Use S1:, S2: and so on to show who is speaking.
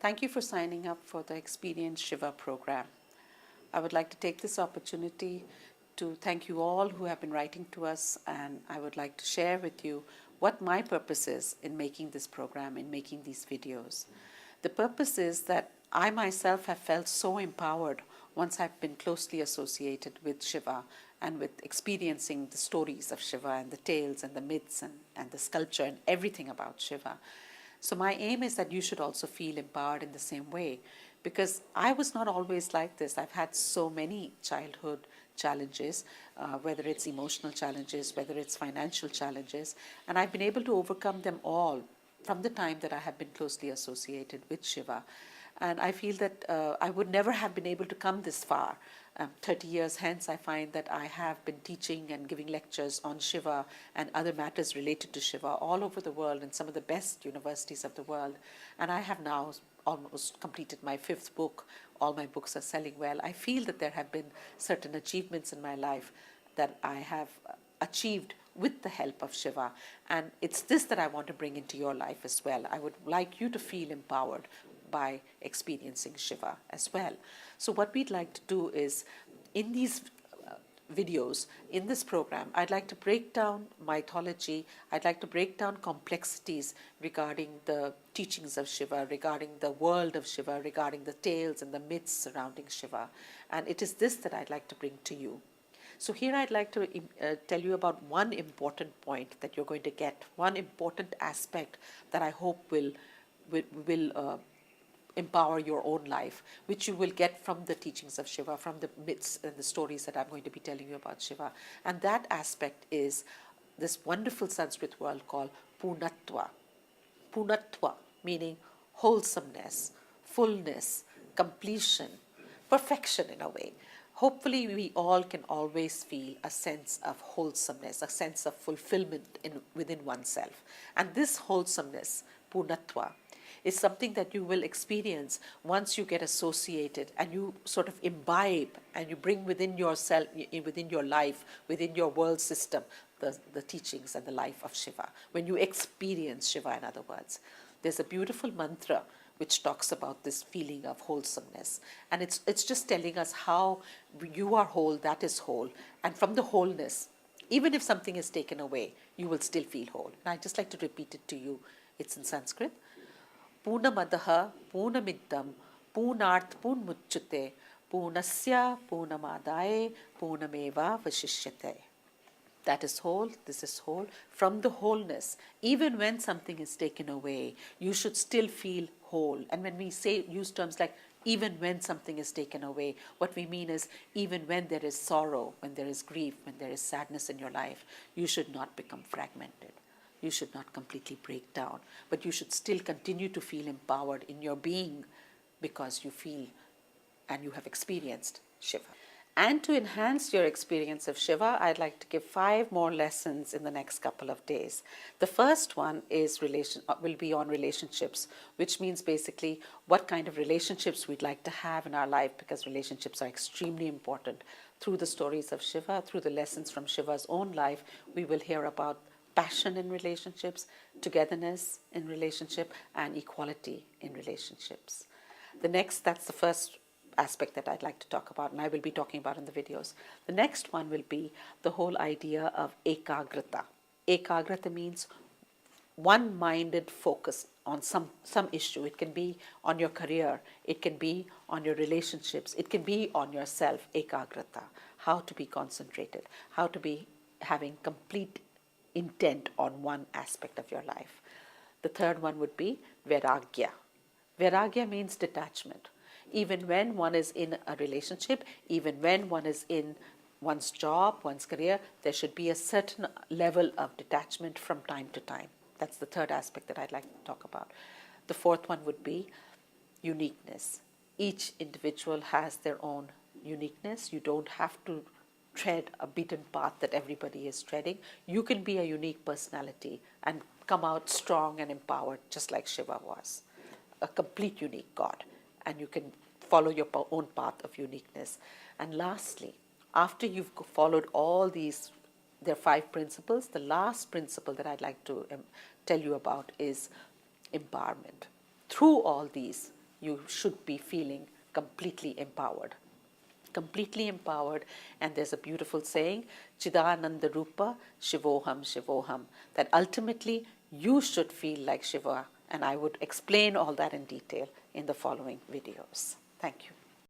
S1: Thank you for signing up for the Experience Shiva program. I would like to take this opportunity to thank you all who have been writing to us, and I would like to share with you what my purpose is in making this program, in making these videos. The purpose is that I myself have felt so empowered once I've been closely associated with Shiva and with experiencing the stories of Shiva and the tales and the myths and the sculpture and everything about Shiva. So my aim is that you should also feel empowered in the same way, because I was not always like this. I've had so many childhood challenges, whether it's emotional challenges, whether it's financial challenges, and I've been able to overcome them all from the time that I have been closely associated with Shiva. And I feel that I would never have been able to come this far. 30 years hence, I find that I have been teaching and giving lectures on Shiva and other matters related to Shiva all over the world in some of the best universities of the world. And I have now almost completed my 5th book. All my books are selling well. I feel that there have been certain achievements in my life that I have achieved with the help of Shiva. And it's this that I want to bring into your life as well. I would like you to feel empowered by experiencing Shiva as well. So what we'd like to do is, in these videos, in this program, I'd like to break down mythology, I'd like to break down complexities regarding the teachings of Shiva, regarding the world of Shiva, regarding the tales and the myths surrounding Shiva. And it is this that I'd like to bring to you. So here I'd like to tell you about one important point that you're going to get, one important aspect that I hope will empower your own life, which you will get from the teachings of Shiva, from the myths and the stories that I'm going to be telling you about Shiva. And that aspect is this wonderful Sanskrit word called Purnatava. Purnatava meaning wholesomeness, fullness, completion, perfection in a way. Hopefully we all can always feel a sense of wholesomeness, a sense of fulfillment within oneself. And this wholesomeness, Purnatava, is something that you will experience once you get associated and you sort of imbibe and you bring within yourself, within your life, within your world system, the teachings and the life of Shiva. When you experience Shiva, in other words. There's a beautiful mantra which talks about this feeling of wholesomeness. And it's just telling us how you are whole, that is whole. And from the wholeness, even if something is taken away, you will still feel whole. And I'd just like to repeat it to you. It's in Sanskrit. Purnamadaha Purnamiddam Purnart Purnmuchyate Purnasya Purnamadaye Purnameva Vashishyate. That is whole, this is whole. From the wholeness, even when something is taken away, you should still feel whole. And when we use terms like even when something is taken away, what we mean is even when there is sorrow, when there is grief, when there is sadness in your life, you should not become fragmented. You should not completely break down, but you should still continue to feel empowered in your being because you feel and you have experienced Shiva. And to enhance your experience of Shiva, I'd like to give 5 more lessons in the next couple of days. The first one is will be on relationships, which means basically what kind of relationships we'd like to have in our life, because relationships are extremely important. Through the stories of Shiva, through the lessons from Shiva's own life, we will hear about passion in relationships, togetherness in relationship, and equality in relationships. That's the first aspect that I'd like to talk about, and I will be talking about in the videos. The next one will be the whole idea of ekagrata. Ekagrata means one-minded focus on some issue. It can be on your career, it can be on your relationships, it can be on yourself, ekagrata. How to be concentrated, how to be having complete intent on one aspect of your life. The third one would be vairagya. Vairagya means detachment. Even when one is in a relationship, even when one is in one's job, one's career, there should be a certain level of detachment from time to time. That's the third aspect that I'd like to talk about. The fourth one would be uniqueness. Each individual has their own uniqueness. You don't have to tread a beaten path that everybody is treading. You can be a unique personality and come out strong and empowered, just like Shiva was, a complete unique God. And you can follow your own path of uniqueness. And lastly, after you've followed all these, there are 5 principles, the last principle that I'd like to tell you about is empowerment. Through all these, you should be feeling completely empowered. Completely empowered, and there's a beautiful saying, Chidananda Rupa Shivoham Shivoham, that ultimately you should feel like Shiva, and I would explain all that in detail in the following videos. Thank you.